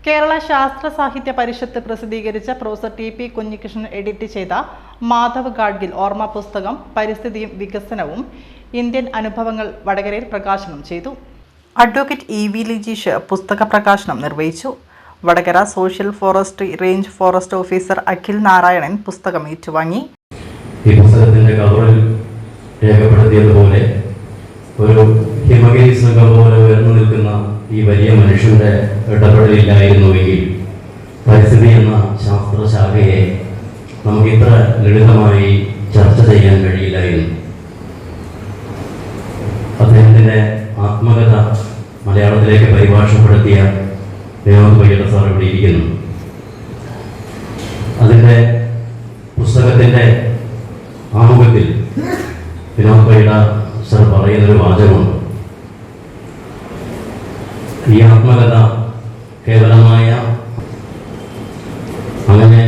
കേരള ശാസ്ത്ര സാഹിത്യ പരിഷത്ത് പ്രസിദ്ധീകരിച്ച പ്രൊഫസർ ടി.പി. കുഞ്ഞികൃഷ്ണൻ എഡിറ്റ് ചെയ്ത മാധവ് ഗാഡ്ഗിൽ ഓർമ്മ പുസ്തകം പരിസ്ഥിതിയും വികസനവും ഇന്ത്യൻ അനുഭവങ്ങൾ വടകരയിൽ പ്രകാശനം ചെയ്തു. അഡ്വക്കേറ്റ് ഇ.വി. ലിജീഷ് പുസ്തക പ്രകാശനം നിർവഹിച്ചു. Vadakara social forestry range forest officer Akhil Narayanan പുസ്തകം ഏറ്റുവാങ്ങി. ഈ പുസ്തകത്തിന്റെ കവറിൽ രേഖപ്പെടുത്തിയതുപോലെ ഒരു ഹിമഗിരി ശൃംഖം പോലെ ഉയർന്നു നിൽക്കുന്ന ഈ വലിയ മനുഷ്യന്റെ ഇടപെടലില്ലായിരുന്നുവെങ്കിൽ പരിസ്ഥിതി എന്ന ശാസ്ത്രശാഖയെ നമുക്ക് ഇത്ര ലളിതമായി ചർച്ച ചെയ്യാൻ കഴിയില്ലായിരുന്നു. അദ്ദേഹത്തിന്റെ ആത്മകഥ മലയാളത്തിലേക്ക് പരിഭാഷപ്പെടുത്തിയ വിനോദ് പയ്യട സാർ ഇവിടെ ഇരിക്കുന്നു. അതിൻ്റെ പുസ്തകത്തിൻ്റെ ആമുഖത്തിൽ വിനോദ് പയ്യട സാർ പറയുന്നൊരു വാചകമുണ്ട്. ഈ ആത്മകഥ കേവലമായ അങ്ങനെ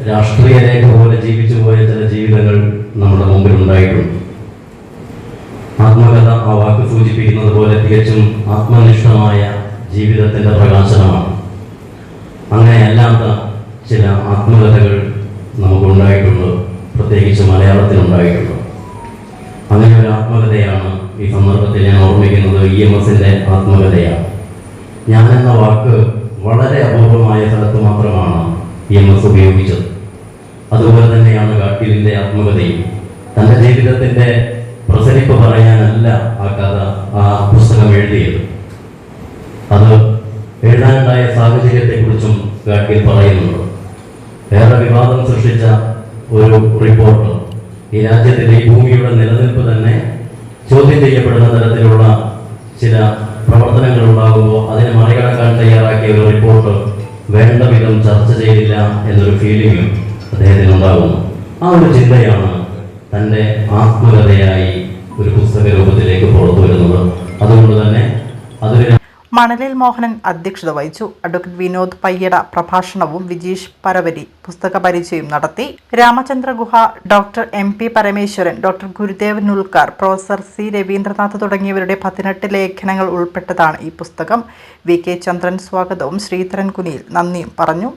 രാഷ്ട്രീയ രേഖ പോലെ ജീവിച്ചു പോയ ചില ജീവിതങ്ങൾ നമ്മുടെ മുമ്പിൽ ഉണ്ടായിട്ടുണ്ട്. ആത്മകഥ ആ വാക്ക് സൂചിപ്പിക്കുന്നത് പോലെ തികച്ചും ആത്മനിഷ്ഠമായ ജീവിതത്തിൻ്റെ പ്രകാശനമാണ്. അങ്ങനെയല്ലാത്ത ചില ആത്മകഥകൾ നമുക്കുണ്ടായിട്ടുണ്ട്, പ്രത്യേകിച്ച് മലയാളത്തിലുണ്ടായിട്ടുണ്ട്. അങ്ങനെ ഒരു ആത്മകഥയാണ് ഈ സന്ദർഭത്തിൽ ഞാൻ ഓർമ്മിക്കുന്നത്. EMSന്റെ ആത്മകഥയാണ്. ഞാനെന്ന വാക്ക് വളരെ അപൂർവമായ സ്ഥലത്ത് മാത്രമാണ് EMS ഉപയോഗിച്ചത്. അതുപോലെ തന്നെയാണ് ഗാഡ്ഗിലിന്റെ ആത്മകഥയും. തൻ്റെ ജീവിതത്തിന്റെ പ്രസരിപ്പ് പറയാനല്ല ആ പുസ്തകം എഴുതിയത്. അത് എഴുതാനുണ്ടായ സാഹചര്യത്തെക്കുറിച്ചും ഗാഡ്ഗിൽ പറയുന്നുണ്ട്. ഏറെ വിവാദം സൃഷ്ടിച്ച ഒരു റിപ്പോർട്ട്, ഈ രാജ്യത്തിന്റെ ഈ ഭൂമിയുടെ നിലനിൽപ്പ് തന്നെ ചോദ്യം ചെയ്യപ്പെടുന്ന തരത്തിലുള്ള ചില പ്രവർത്തനങ്ങൾ ഉണ്ടാകുമ്പോൾ അതിനെ മറികടക്കാൻ തയ്യാറാക്കിയ ഒരു റിപ്പോർട്ട് വേണ്ട വിധം ചർച്ച ചെയ്തില്ല എന്നൊരു ഫീലിംഗും അദ്ദേഹത്തിനുണ്ടാകുന്നു. ആ ഒരു ചിന്തയാണ് തൻ്റെ ആത്മകഥയായി ഒരു പുസ്തക രൂപത്തിലേക്ക് പുറത്തു വരുന്നത്. അതുകൊണ്ട് തന്നെ അതൊരു മണലിൽ മോഹനൻ അധ്യക്ഷത വഹിച്ചു. അഡ്വക്കേറ്റ് വിനോദ് പയ്യട പ്രഭാഷണവും വിജീഷ് പരവരി പുസ്തക പരിചയം നടത്തി. Ramachandra Guha, doctor MP Parameswaran, doctor Gurudev Nulkar, professor C Ravindranath തുടങ്ങിയവരുടെ 18 ലേഖനങ്ങൾ ഉൾപ്പെട്ടതാണ് ഈ പുസ്തകം. VK ചന്ദ്രൻ സ്വാഗതവും ശ്രീധരൻ കുനിയിൽ നന്ദിയും പറഞ്ഞു.